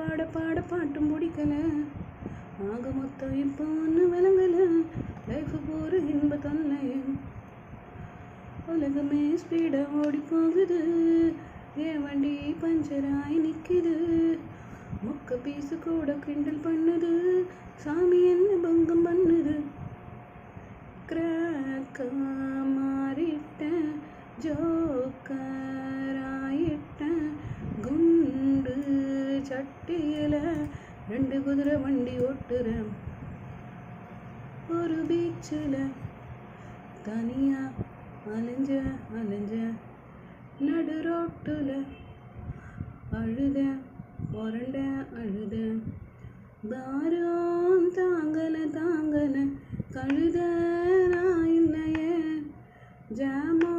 பாட பாட பாட்டும் பிடிக்கல. ஆக மொத்தம் இப்போ ஒன்று விளங்கல. லைஃப் போகிற இன்ப தொல்லையும் உலகமே ஸ்பீடாக ஓடி போகுது. என் வண்டி பஞ்சராகி நிற்கிது. மொக்க பீஸு கூட கிண்டல் பண்ணுது. சாமி என்ன பங்கம் பண்ணுது. கிராக்கா மாறிட்டேன், ஜோக்கராயிட்டேன். குண்டு சட்டியில் 2 குதிரை வண்டி ஓட்டுறேன். ஒரு பீச்சில் தனியாக அலைஞ்ச நடு ரோட்டில் அழுத பாரம் தாங்கன கழுத நான் இல்லையே. ஜாமா